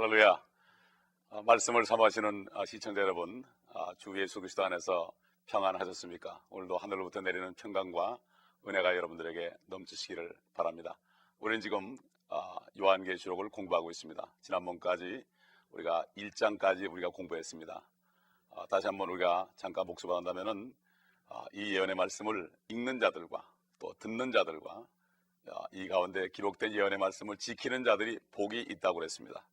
할렐루야. 말씀을 사모하시는 시청자 여러분, 주 예수 그리스도 안에서 평안하셨습니까? 오늘도 하늘로부터 내리는 평강과 은혜가 여러분들에게 넘치시기를 바랍니다. 우리는 지금 요한계시록을 공부하고 있습니다. 지난번까지 우리가 1장까지 우리가 공부했습니다. 다시 한번 우리가 잠깐 복습한다면은 이 예언의 말씀을 읽는 자들과 또 듣는 자들과 이 가운데 기록된 예언의 말씀을 지키는 자들이 복이 있다고 그랬습니다.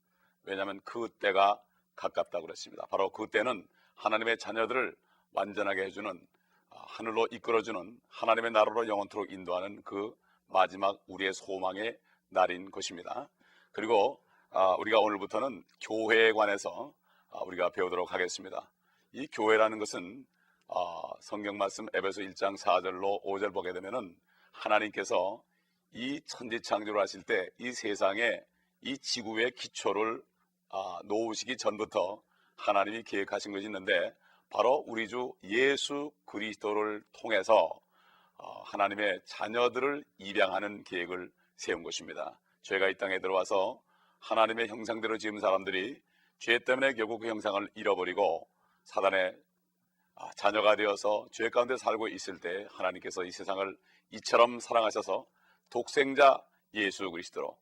왜냐하면 그 때가 가깝다고 그랬습니다. 바로 그 때는 하나님의 자녀들을 완전하게 해주는, 하늘로 이끌어주는, 하나님의 나라로 영원토록 인도하는 그 마지막 우리의 소망의 날인 것입니다. 그리고 우리가 오늘부터는 교회에 관해서 우리가 배우도록 하겠습니다. 이 교회라는 것은 성경 말씀 에베소 1장 4절로 5절 보게 되면은 하나님께서 이 천지창조를 하실 때 이 세상에 이 지구의 기초를 놓으시기 전부터 하나님이 계획하신 것이 있는데, 바로 우리 주 예수 그리스도를 통해서 하나님의 자녀들을 입양하는 계획을 세운 것입니다. 죄가 이 땅에 들어와서 하나님의 형상대로 지은 사람들이 죄 때문에 결국 그 형상을 잃어버리고 사단의 자녀가 되어서 죄 가운데 살고 있을 때 하나님께서 이 세상을 이처럼 사랑하셔서 독생자 예수 그리스도로,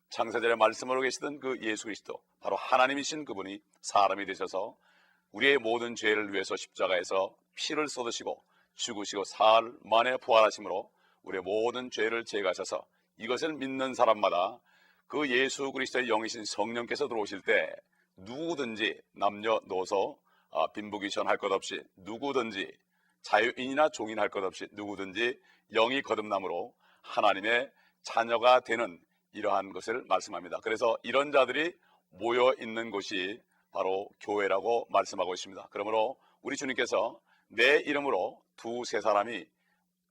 창세전에 말씀으로 계시던 그 예수 그리스도, 바로 하나님이신 그분이 사람이 되셔서 우리의 모든 죄를 위해서 십자가에서 피를 쏟으시고 죽으시고 사흘 만에 부활하심으로 우리의 모든 죄를 제거하셔서 이것을 믿는 사람마다 그 예수 그리스도의 영이신 성령께서 들어오실 때 누구든지 남녀노소 빈부귀천 할 것 없이, 누구든지 자유인이나 종인 할 것 없이 누구든지 영이 거듭남으로 하나님의 자녀가 되는 이러한 것을 말씀합니다. 그래서 이런 자들이 모여 있는 곳이 바로 교회라고 말씀하고 있습니다. 그러므로 우리 주님께서 내 이름으로 두세 사람이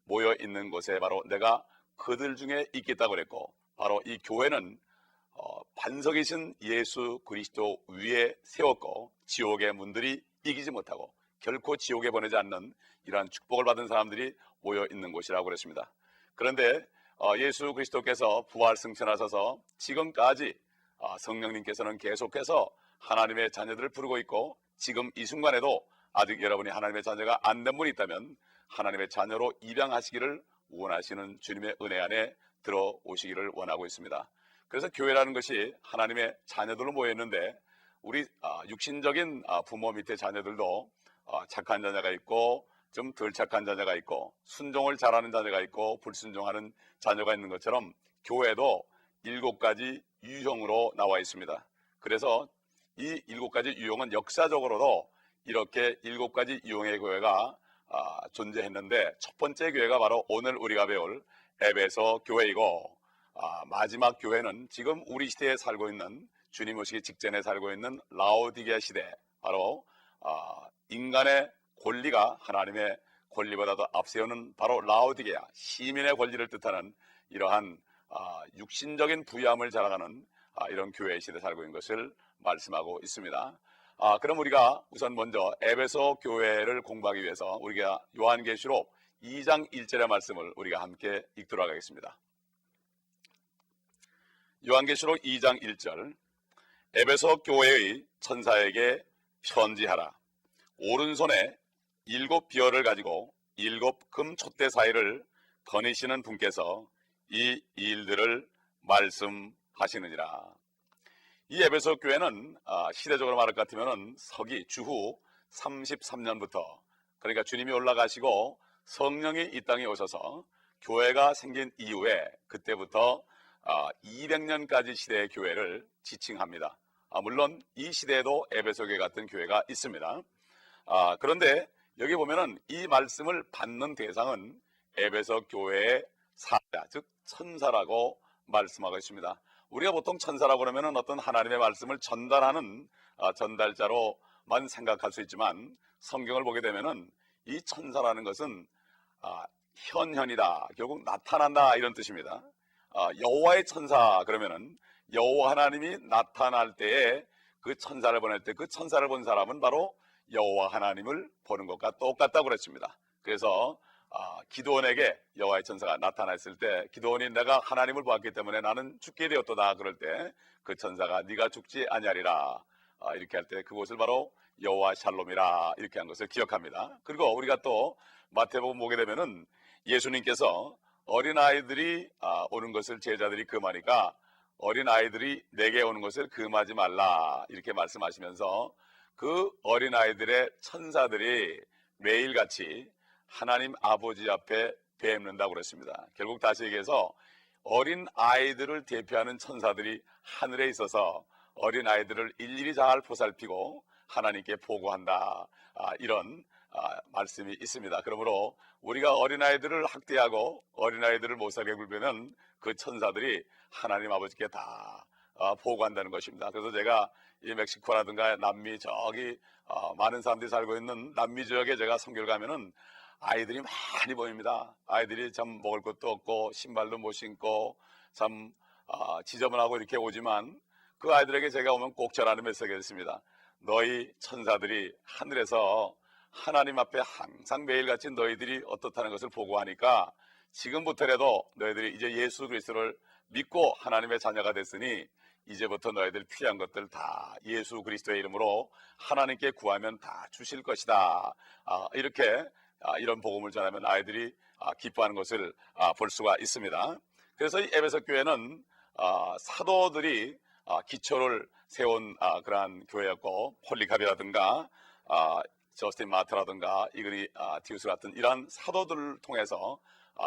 모여 있는 곳에 바로 내가 그들 중에 있겠다고 그랬고, 바로 이 교회는 반석이신 예수 그리스도 위에 세웠고 지옥의 문들이 이기지 못하고 결코 지옥에 보내지 않는 이러한 축복을 받은 사람들이 모여 있는 곳이라고 그랬습니다. 그런데 예수 그리스도께서 부활 승천하셔서 지금까지 성령님께서는 계속해서 하나님의 자녀들을 부르고 있고, 지금 이 순간에도 아직 여러분이 하나님의 자녀가 안 된 분이 있다면 하나님의 자녀로 입양하시기를 원하시는 주님의 은혜 안에 들어오시기를 원하고 있습니다. 그래서 교회라는 것이 하나님의 자녀들로 모여있는데, 우리 육신적인 부모 밑에 자녀들도 착한 자녀가 있고 좀 덜 착한 자녀가 있고, 순종을 잘하는 자녀가 있고 불순종하는 자녀가 있는 것처럼 교회도 7가지 유형으로 나와 있습니다. 그래서 이 7가지 유형은 역사적으로도 이렇게 7가지 유형의 교회가 존재했는데, 첫 번째 교회가 바로 오늘 우리가 배울 에베소 교회이고, 마지막 교회는 지금 우리 시대에 살고 있는, 주님 오시기 직전에 살고 있는 라오디게아 시대, 바로 인간의 권리가 하나님의 권리보다도 앞세우는 바로 라오디게아, 시민의 권리를 뜻하는 이러한 육신적인 부유함을 자랑하는 이런 교회의 시대에 살고 있는 것을 말씀하고 있습니다. 그럼 우리가 우선 먼저 에베소 교회를 공부하기 위해서 우리가 요한계시록 2장 1절의 말씀을 우리가 함께 읽도록 하겠습니다. 요한계시록 2장 1절. 에베소 교회의 천사에게 편지하라. 오른손에 7 비어를 가지고 7 금 촛대 사이를 거니시는 분께서 이 일들을 말씀하시느니라. 이 에베소 교회는 시대적으로 말할 것 같으면 서기 주후 33년부터, 그러니까 주님이 올라가시고 성령이 이 땅에 오셔서 교회가 생긴 이후에 그때부터 200년까지 시대의 교회를 지칭합니다. 물론 이 시대에도 에베소 교회 같은 교회가 있습니다. 그런데 여기 보면은 이 말씀을 받는 대상은 에베소 교회의 사자, 즉 천사라고 말씀하고 있습니다. 우리가 보통 천사라고 그러면은 어떤 하나님의 말씀을 전달하는 전달자로만 생각할 수 있지만, 성경을 보게 되면은 이 천사라는 것은 현현이다, 결국 나타난다, 이런 뜻입니다. 여호와의 천사 그러면은 여호와 하나님이 나타날 때에 그 천사를 보낼 때 그 천사를 본 사람은 바로 여호와 하나님을 보는 것과 똑같다고 그랬습니다. 그래서 기드온에게 여호와의 천사가 나타났을 때 기드온이 내가 하나님을 보았기 때문에 나는 죽게 되었도다 그럴 때 그 천사가 네가 죽지 아니하리라 이렇게 할 때 그곳을 바로 여호와 샬롬이라 이렇게 한 것을 기억합니다. 그리고 우리가 또 마태복음 보게 되면은 예수님께서 어린아이들이 오는 것을 제자들이 금하니까 어린아이들이 내게 오는 것을 금하지 말라 이렇게 말씀하시면서 그 어린아이들의 천사들이 매일같이 하나님 아버지 앞에 뵙는다고 그랬습니다. 결국 다시 얘기해서 어린아이들을 대표하는 천사들이 하늘에 있어서 어린아이들을 일일이 잘 보살피고 하나님께 보고한다 이런 말씀이 있습니다. 그러므로 우리가 어린아이들을 학대하고 어린아이들을 못살게 굴면 그 천사들이 하나님 아버지께 다 보고한다는 것입니다. 그래서 제가 이 멕시코라든가 남미 저기 많은 사람들이 살고 있는 남미 지역에 제가 선교를 가면은 아이들이 많이 보입니다. 아이들이 참 먹을 것도 없고 신발도 못 신고 참 지저분하고 이렇게 오지만 그 아이들에게 제가 오면 꼭 전하는 메시지가 있습니다. 너희 천사들이 하늘에서 하나님 앞에 항상 매일같이 너희들이 어떻다는 것을 보고하니까 지금부터라도 너희들이 이제 예수 그리스도를 믿고 하나님의 자녀가 됐으니 이제부터 너희들 필요한 것들 다 예수 그리스도의 이름으로 하나님께 구하면 다 주실 것이다. 이렇게 이런 복음을 전하면 아이들이 기뻐하는 것을 볼 수가 있습니다. 그래서 이 에베소 교회는 사도들이 기초를 세운 그러한 교회였고 폴리갑이라든가 저스틴 마트라든가 이그니 디우스 같은 이러한 사도들을 통해서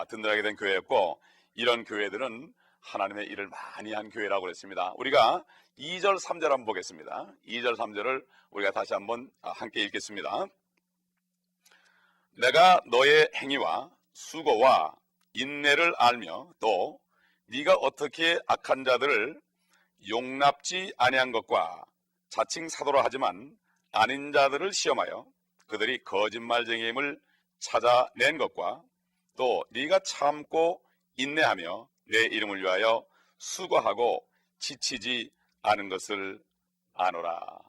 든든하게 된 교회였고 이런 교회들은 하나님의 일을 많이 한 교회라고 그랬습니다. 우리가 2절 3절 한번 보겠습니다. 2절 3절을 우리가 다시 한번 함께 읽겠습니다. 내가 너의 행위와 수고와 인내를 알며 또 네가 어떻게 악한 자들을 용납지 아니한 것과 자칭 사도라 하지만 아닌 자들을 시험하여 그들이 거짓말쟁이임을 찾아낸 것과 또 네가 참고 인내하며 내 이름을 위하여 수고하고 지치지 않은 것을 아노라.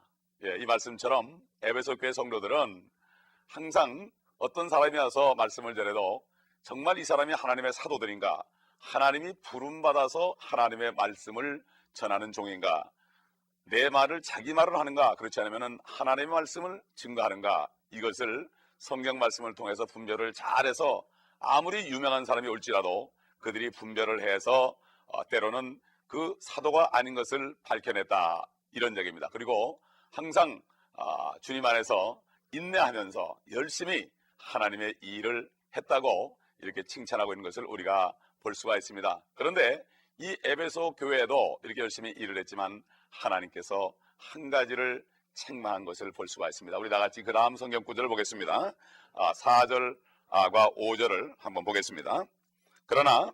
이 말씀처럼 에베소 교회 성도들은 항상 어떤 사람이 와서 말씀을 전해도 정말 이 사람이 하나님의 사도들인가, 하나님이 부름받아서 하나님의 말씀을 전하는 종인가, 내 말을 자기 말을 하는가, 그렇지 않으면 하나님의 말씀을 증거하는가, 이것을 성경 말씀을 통해서 분별을 잘해서 아무리 유명한 사람이 올지라도 그들이 분별을 해서 때로는 그 사도가 아닌 것을 밝혀냈다 이런 얘기입니다. 그리고 항상 주님 안에서 인내하면서 열심히 하나님의 일을 했다고 이렇게 칭찬하고 있는 것을 우리가 볼 수가 있습니다. 그런데 이 에베소 교회에도 이렇게 열심히 일을 했지만 하나님께서 한 가지를 책망한 것을 볼 수가 있습니다. 우리 다 같이 그 다음 성경 구절을 보겠습니다. 4절과 5절을 한번 보겠습니다. 그러나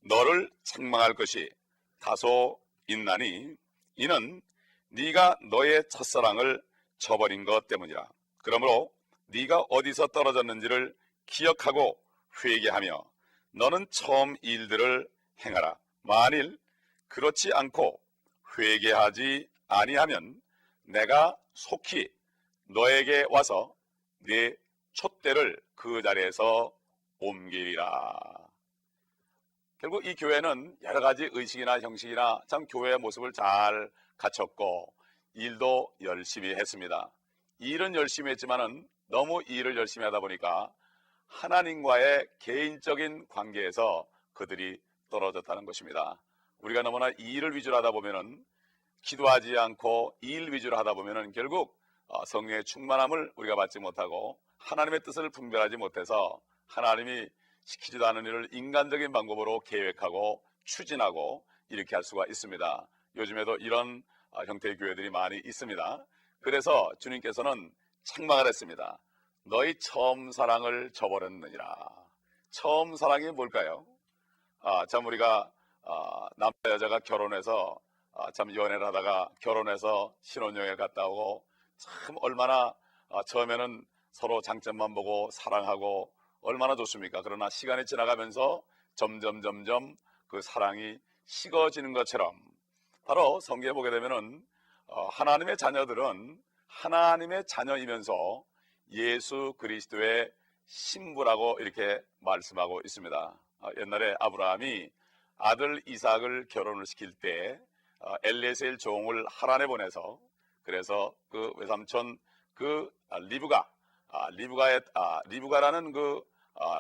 너를 책망할 것이 다소 있나니 이는 네가 너의 첫사랑을 저버린 것 때문이라. 그러므로 네가 어디서 떨어졌는지를 기억하고 회개하며 너는 처음 일들을 행하라. 만일 그렇지 않고 회개하지 아니하면 내가 속히 너에게 와서 네 촛대를 그 자리에서 옮기리라. 결국 이 교회는 여러 가지 의식이나 형식이나 참 교회의 모습을 잘 갖췄고 일도 열심히 했습니다. 일은 열심히 했지만은 너무 일을 열심히 하다 보니까 하나님과의 개인적인 관계에서 그들이 떨어졌다는 것입니다. 우리가 너무나 일을 위주로 하다 보면은 기도하지 않고 일 위주로 하다 보면은 결국 성령의 충만함을 우리가 받지 못하고 하나님의 뜻을 분별하지 못해서 하나님이 시키지도 않은 일을 인간적인 방법으로 계획하고 추진하고 이렇게 할 수가 있습니다. 요즘에도 이런 형태의 교회들이 많이 있습니다. 그래서 주님께서는 책망을 했습니다. 너희 처음 사랑을 저버렸느니라. 처음 사랑이 뭘까요? 참 우리가 남자 여자가 결혼해서 참 연애를 하다가 결혼해서 신혼여행 갔다 오고 참 얼마나 처음에는 서로 장점만 보고 사랑하고 얼마나 좋습니까? 그러나 시간이 지나가면서 점점 그 사랑이 식어지는 것처럼 바로 성경에 보게 되면은 하나님의 자녀들은 하나님의 자녀이면서 예수 그리스도의 신부라고 이렇게 말씀하고 있습니다. 옛날에 아브라함이 아들 이삭을 결혼을 시킬 때 엘리에셀 종을 하란에 보내서, 그래서 그 외삼촌 리브가라는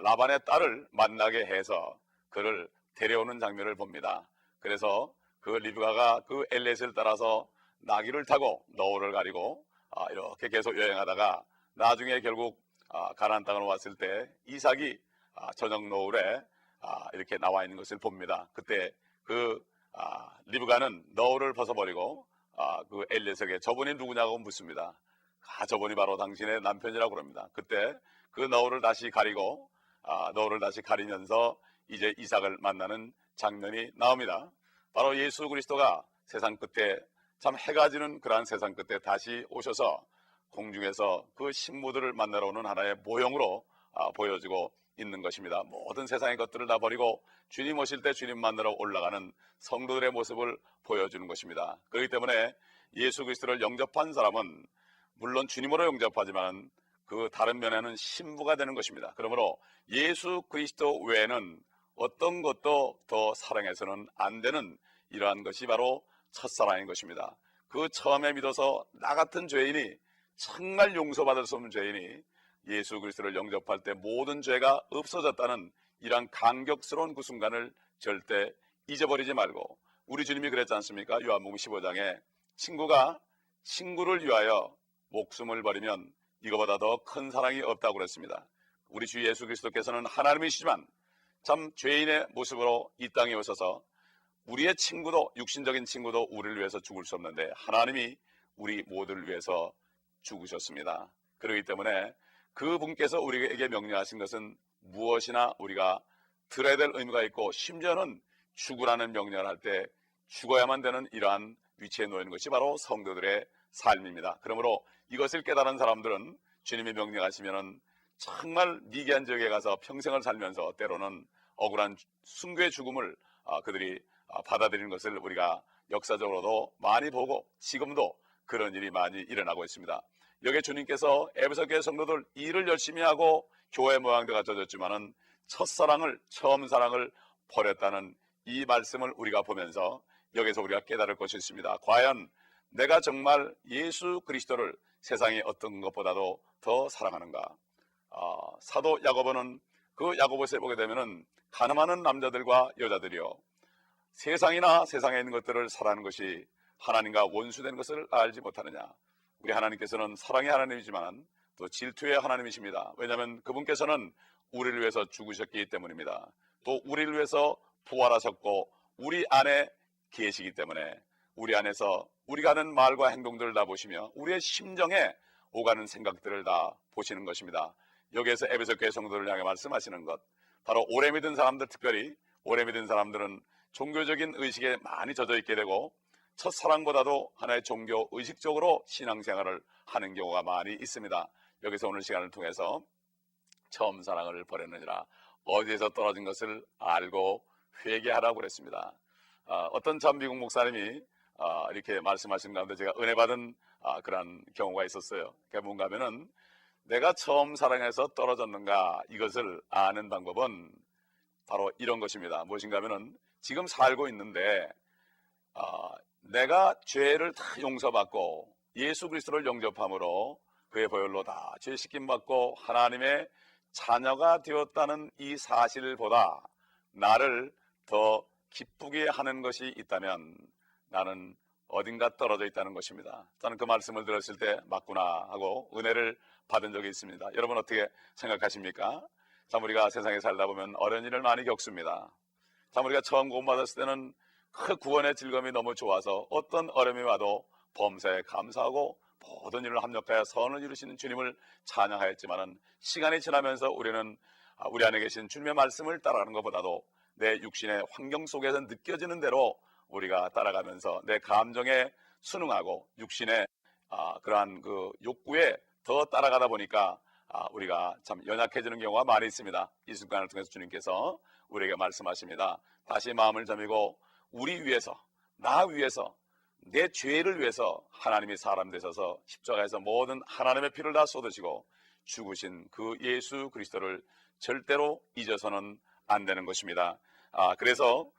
라반의 딸을 만나게 해서 그를 데려오는 장면을 봅니다. 그래서 그 리브가가 그 엘리에셀을 따라서 나귀를 타고 너울을 가리고 이렇게 계속 여행하다가 나중에 결국 가나안 땅으로 왔을 때 이삭이 저녁 노을에 이렇게 나와 있는 것을 봅니다. 그때 리브가는 너울을 벗어버리고 그 엘리에셀에게 저분이 누구냐고 묻습니다. 저분이 바로 당신의 남편이라고 그럽니다. 그때 그 너울을 다시 가리면서 이제 이삭을 만나는 장면이 나옵니다. 바로 예수 그리스도가 세상 끝에, 참 해가 지는 그러한 세상 끝에 다시 오셔서 공중에서 그 신부들을 만나러 오는 하나의 모형으로 보여지고 있는 것입니다. 모든 세상의 것들을 다 버리고 주님 오실 때 주님 만나러 올라가는 성도들의 모습을 보여주는 것입니다. 그렇기 때문에 예수 그리스도를 영접한 사람은 물론 주님으로 영접하지만 그 다른 면에는 신부가 되는 것입니다. 그러므로 예수 그리스도 외에는 어떤 것도 더 사랑해서는 안 되는 이러한 것이 바로 첫사랑인 것입니다. 그 처음에 믿어서 나 같은 죄인이, 정말 용서받을 수 없는 죄인이 예수 그리스도를 영접할 때 모든 죄가 없어졌다는 이러한 감격스러운 그 순간을 절대 잊어버리지 말고, 우리 주님이 그랬지 않습니까? 요한복음 15장에 친구가 친구를 위하여 목숨을 버리면 이거보다 더 큰 사랑이 없다고 그랬습니다. 우리 주 예수 그리스도께서는 하나님이시지만 참 죄인의 모습으로 이 땅에 오셔서 우리의 친구도, 육신적인 친구도 우리를 위해서 죽을 수 없는데 하나님이 우리 모두를 위해서 죽으셨습니다. 그렇기 때문에 그분께서 우리에게 명령하신 것은 무엇이나 우리가 들어야 될 의무가 있고, 심지어는 죽으라는 명령을 할 때 죽어야만 되는 이러한 위치에 놓이는 것이 바로 성도들의 삶입니다. 그러므로 이것을 깨달은 사람들은 주님이 명령하시면 정말 미개한 지역에 가서 평생을 살면서 때로는 억울한 순교의 죽음을 그들이 받아들이는 것을 우리가 역사적으로도 많이 보고 지금도 그런 일이 많이 일어나고 있습니다. 여기에 주님께서 에베소 교회 성도들 일을 열심히 하고 교회 모양대가 젖었지만은 첫사랑을, 처음 사랑을 버렸다는 이 말씀을 우리가 보면서 여기서 우리가 깨달을 것이 있습니다. 과연 내가 정말 예수 그리스도를 세상의 어떤 것보다도 더 사랑하는가? 사도 야고보는 그 야고보서에 보게 되면은 가늠하는 남자들과 여자들이요, 세상이나 세상에 있는 것들을 사랑하는 것이 하나님과 원수된 것을 알지 못하느냐? 우리 하나님께서는 사랑의 하나님이지만 또 질투의 하나님이십니다. 왜냐하면 그분께서는 우리를 위해서 죽으셨기 때문입니다. 또 우리를 위해서 부활하셨고 우리 안에 계시기 때문에 우리 안에서 우리가 하는 말과 행동들을 다 보시며 우리의 심정에 오가는 생각들을 다 보시는 것입니다. 여기에서 에베소 교회 성도를 향해 말씀하시는 것, 바로 오래 믿은 사람들, 특별히 오래 믿은 사람들은 종교적인 의식에 많이 젖어 있게 되고 첫사랑보다도 하나의 종교 의식적으로 신앙생활을 하는 경우가 많이 있습니다. 여기서 오늘 시간을 통해서 처음 사랑을 버렸느니라, 어디에서 떨어진 것을 알고 회개하라고 그랬습니다. 어떤 참 미국 목사님이 이렇게 말씀하신 가운데 제가 은혜 받은 그런 경우가 있었어요. 그게 뭔가 하면은 내가 처음 사랑해서 떨어졌는가, 이것을 아는 방법은 바로 이런 것입니다. 무엇인가 하면은 지금 살고 있는데 내가 죄를 다 용서받고 예수 그리스도를 영접함으로 그의 보혈로 다 죄 씻김 받고 하나님의 자녀가 되었다는 이 사실보다 나를 더 기쁘게 하는 것이 있다면 나는 어딘가 떨어져 있다는 것입니다. 저는 그 말씀을 들었을 때 맞구나 하고 은혜를 받은 적이 있습니다. 여러분 어떻게 생각하십니까? 참 우리가 세상에 살다 보면 어려운 일을 많이 겪습니다. 참 우리가 처음 구원받았을 때는 그 구원의 즐거움이 너무 좋아서 어떤 어려움이 와도 범사에 감사하고 모든 일을 합력하여 선을 이루시는 주님을 찬양하였지만은 시간이 지나면서 우리는 우리 안에 계신 주님의 말씀을 따라가는 것보다도 내 육신의 환경 속에서 느껴지는 대로 우리가 따라가면서 내 감정에 순응하고 육신의 그러한 그 욕구에 더 따라가다 보니까 우리가 참 연약해지는 경우가 많이 있습니다. 이 순간을 통해서 주님께서 우리에게 말씀하십니다. 다시 마음을 점이고 우리 위해서, 나 위해서, 내 죄를 위해서 하나님이 사람 되셔서 십자가에서 모든 하나님의 피를 다 쏟으시고 죽으신 그 예수 그리스도를 절대로 잊어서는 안 되는 것입니다. 그래서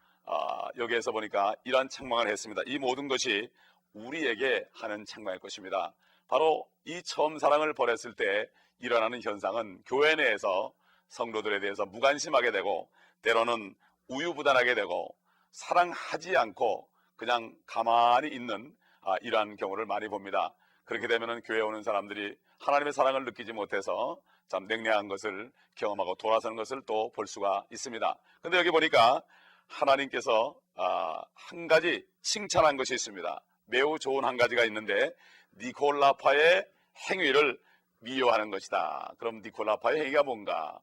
여기에서 보니까 이러한 책망을 했습니다. 이 모든 것이 우리에게 하는 책망일 것입니다. 바로 이 처음 사랑을 버렸을 때 일어나는 현상은 교회 내에서 성도들에 대해서 무관심하게 되고, 때로는 우유부단하게 되고, 사랑하지 않고 그냥 가만히 있는 이러한 경우를 많이 봅니다. 그렇게 되면 교회에 오는 사람들이 하나님의 사랑을 느끼지 못해서 참 냉랭한 것을 경험하고 돌아서는 것을 또 볼 수가 있습니다. 그런데 여기 보니까 하나님께서 한 가지 칭찬한 것이 있습니다. 매우 좋은 한 가지가 있는데, 니콜라파의 행위를 미워하는 것이다. 그럼 니콜라파의 행위가 뭔가?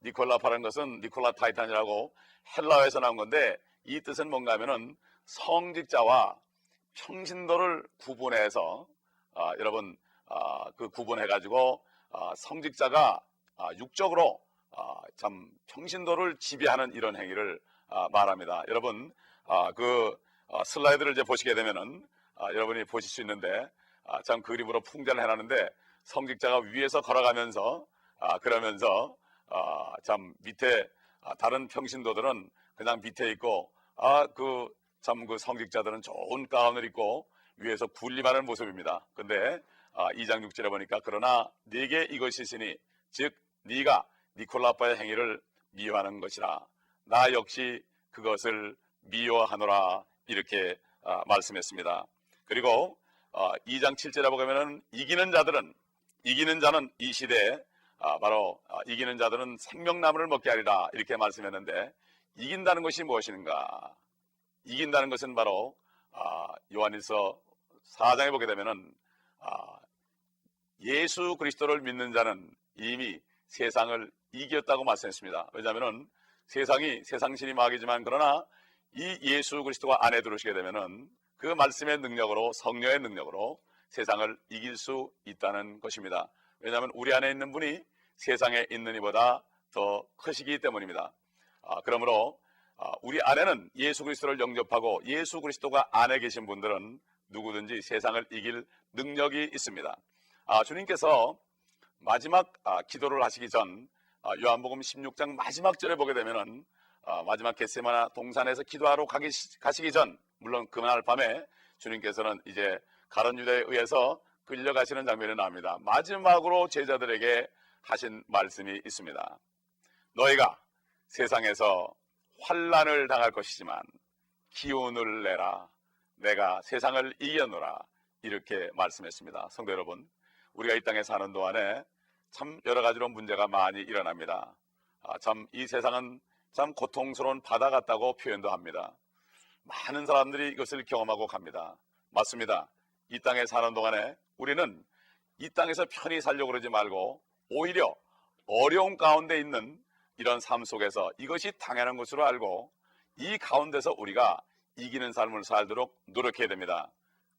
니콜라파라는 것은 니콜라 타이탄이라고 헬라어에서 나온 건데, 이 뜻은 뭔가 하면은 성직자와 평신도를 구분해서 여러분 그 구분해가지고 성직자가 육적으로 참 평신도를 지배하는 이런 행위를 말합니다. 여러분 그 슬라이드를 이제 보시게 되면은 여러분이 보실 수 있는데, 참 그림으로 풍자를 해놨는데, 성직자가 위에서 걸어가면서 그러면서 참 밑에 다른 평신도들은 그냥 밑에 있고, 그 성직자들은 좋은 가운을 입고 위에서 군림하는 모습입니다. 근데 2장 6절에 보니까, 그러나 네게 이것이 있으니 즉 네가 니콜라파의 행위를 미워하는 것이라, 나 역시 그것을 미워하노라, 이렇게 말씀했습니다. 그리고 2장 7절에 보면은 이기는 자는 이 시대에 바로 이기는 자들은 생명나무를 먹게 하리라, 이렇게 말씀했는데, 이긴다는 것이 무엇인가? 이긴다는 것은 바로 요한일서 4장에 보게 되면은 예수 그리스도를 믿는 자는 이미 세상을 이겼다고 말씀했습니다. 왜냐하면은 세상이 세상신이 마귀지만, 그러나 이 예수 그리스도가 안에 들어오시게 되면은 그 말씀의 능력으로, 성령의 능력으로 세상을 이길 수 있다는 것입니다. 왜냐하면 우리 안에 있는 분이 세상에 있는 이보다 더 크시기 때문입니다. 그러므로 우리 안에는 예수 그리스도를 영접하고 예수 그리스도가 안에 계신 분들은 누구든지 세상을 이길 능력이 있습니다. 주님께서 마지막 기도를 하시기 전 요한복음 16장 마지막 절에 보게 되면은 마지막 겟세마네 동산에서 기도하러 가시기 전, 물론 그날 밤에 주님께서는 이제 가룟 유다에 의해서 끌려가시는 장면이 나옵니다. 마지막으로 제자들에게 하신 말씀이 있습니다. 너희가 세상에서 환난을 당할 것이지만 기운을 내라, 내가 세상을 이겨노라, 이렇게 말씀했습니다. 성도 여러분, 우리가 이 땅에 사는 동안에 참 여러 가지로 문제가 많이 일어납니다. 참 이 세상은 참 고통스러운 바다 같다고 표현도 합니다. 많은 사람들이 이것을 경험하고 갑니다. 맞습니다. 이 땅에 사는 동안에 우리는 이 땅에서 편히 살려고 그러지 말고, 오히려 어려운 가운데 있는 이런 삶 속에서 이것이 당연한 것으로 알고 이 가운데서 우리가 이기는 삶을 살도록 노력해야 됩니다.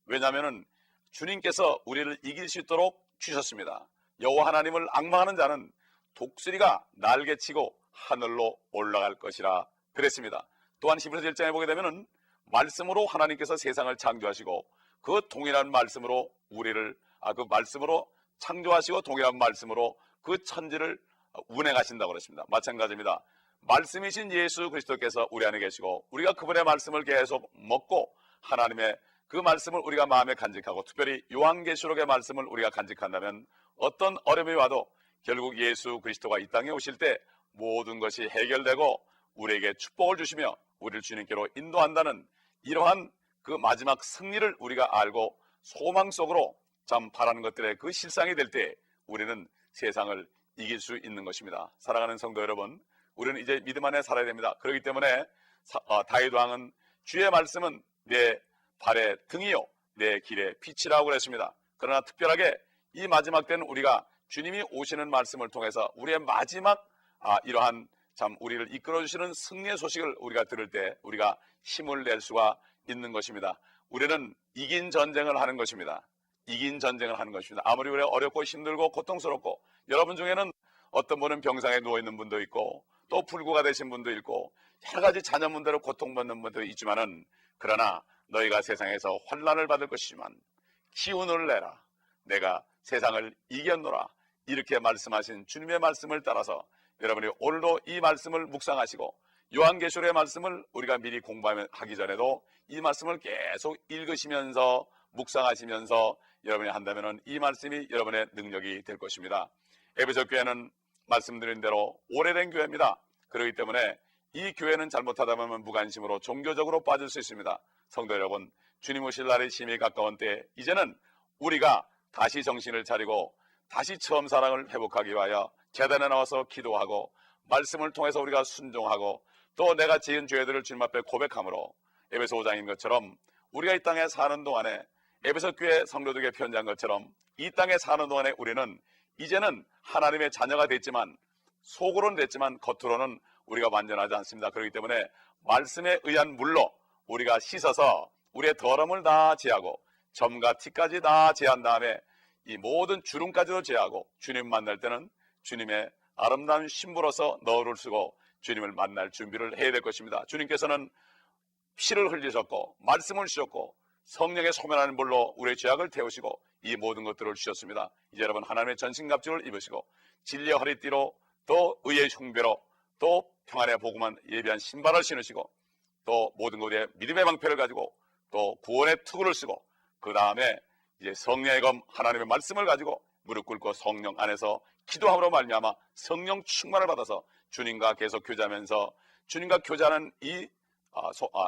왜냐하면 주님께서 우리를 이길 수 있도록 주셨습니다. 여호와 하나님을 앙망하는 자는 독수리가 날개치고 하늘로 올라갈 것이라 그랬습니다. 또한 히브리서 1장에 보게 되면 말씀으로 하나님께서 세상을 창조하시고 그 동일한 말씀으로 우리를 그 말씀으로 창조하시고 동일한 말씀으로 그 천지를 운행하신다고 그랬습니다. 마찬가지입니다. 말씀이신 예수 그리스도께서 우리 안에 계시고 우리가 그분의 말씀을 계속 먹고 하나님의 그 말씀을 우리가 마음에 간직하고, 특별히 요한계시록의 말씀을 우리가 간직한다면 어떤 어려움이 와도 결국 예수 그리스도가 이 땅에 오실 때 모든 것이 해결되고 우리에게 축복을 주시며 우리를 주님께로 인도한다는 이러한 그 마지막 승리를 우리가 알고 소망 속으로 참 바라는 것들의 그 실상이 될 때 우리는 세상을 이길 수 있는 것입니다. 사랑하는 성도 여러분, 우리는 이제 믿음 안에 살아야 됩니다. 그렇기 때문에 다윗 왕은 주의 말씀은 내 발의 등이요 내 길의 빛이라고 그랬습니다. 그러나 특별하게 이 마지막 때는 우리가 주님이 오시는 말씀을 통해서 우리의 마지막 이러한 참 우리를 이끌어 주시는 승리의 소식을 우리가 들을 때 우리가 힘을 낼 수가 있는 것입니다. 우리는 이긴 전쟁을 하는 것입니다. 이긴 전쟁을 하는 것입니다. 아무리 우리가 어렵고 힘들고 고통스럽고, 여러분 중에는 어떤 분은 병상에 누워있는 분도 있고 또 불구가 되신 분도 있고 여러 가지 자녀 문제로 고통받는 분도 있지만은, 그러나 너희가 세상에서 환난을 받을 것이지만 기운을 내라, 내가 세상을 이겼노라, 이렇게 말씀하신 주님의 말씀을 따라서 여러분이 오늘도 이 말씀을 묵상하시고 요한계시록의 말씀을 우리가 미리 공부하기 전에도 이 말씀을 계속 읽으시면서 묵상하시면서 여러분이 한다면 이 말씀이 여러분의 능력이 될 것입니다. 에베소 교회는 말씀드린 대로 오래된 교회입니다. 그렇기 때문에 이 교회는 잘못하다 보면 무관심으로 종교적으로 빠질 수 있습니다. 성도 여러분, 주님 오실 날이 심히 가까운 때 이제는 우리가 다시 정신을 차리고 다시 처음 사랑을 회복하기 위하여 제단에 나와서 기도하고 말씀을 통해서 우리가 순종하고 또 내가 지은 죄들을 주님 앞에 고백함으로 에베소 5장인 것처럼 우리가 이 땅에 사는 동안에 에베소 교회 성도들에게 편지한 것처럼 이 땅에 사는 동안에 우리는 이제는 하나님의 자녀가 됐지만 속으로는 됐지만 겉으로는 우리가 완전하지 않습니다. 그렇기 때문에 말씀에 의한 물로 우리가 씻어서 우리의 더러움을 다 제하고 점과 티까지 다 제한 다음에 이 모든 주름까지도 제하고 주님 만날 때는 주님의 아름다운 신부로서 너를 쓰고 주님을 만날 준비를 해야 될 것입니다. 주님께서는 피를 흘리셨고 말씀을 주셨고 성령의 소멸하는 물로 우리의 죄악을 태우시고 이 모든 것들을 주셨습니다. 이제 여러분 하나님의 전신갑주를 입으시고 진리의 허리띠로 또 의의 흉배로 또 평안의 복음만 예비한 신발을 신으시고 또 모든 것에 믿음의 방패를 가지고 또 구원의 투구를 쓰고 그 다음에 이제 성령의 검 하나님의 말씀을 가지고 무릎 꿇고 성령 안에서 기도함으로 말미암아 성령 충만을 받아서 주님과 계속 교제하면서 주님과 교제하는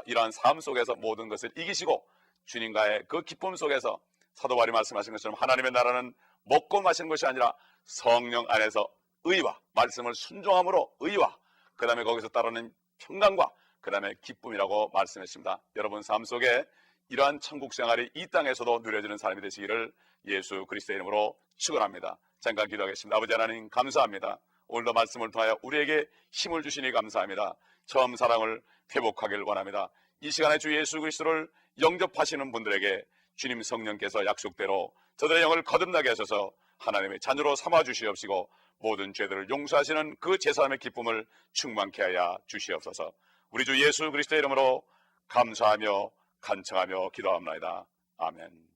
이러한 삶 속에서 모든 것을 이기시고 주님과의 그 기쁨 속에서 사도 바울이 말씀하신 것처럼 하나님의 나라는 먹고 마시는 것이 아니라 성령 안에서 의와 말씀을 순종함으로 의와 그 다음에 거기서 따르는 평강과 그 다음에 기쁨이라고 말씀했습니다. 여러분 삶 속에 이러한 천국 생활이 이 땅에서도 누려지는 사람이 되시기를 예수 그리스도의 이름으로 축원합니다. 잠깐 기도하겠습니다. 아버지 하나님 감사합니다. 오늘도 말씀을 통하여 우리에게 힘을 주시니 감사합니다. 처음 사랑을 회복하길 원합니다. 이 시간에 주 예수 그리스도를 영접하시는 분들에게 주님 성령께서 약속대로 저들의 영을 거듭나게 하셔서 하나님의 자녀로 삼아 주시옵시고 모든 죄들을 용서하시는 그 제사함의 기쁨을 충만케 하여 주시옵소서. 우리 주 예수 그리스도의 이름으로 감사하며 간청하며 기도합니다. 아멘.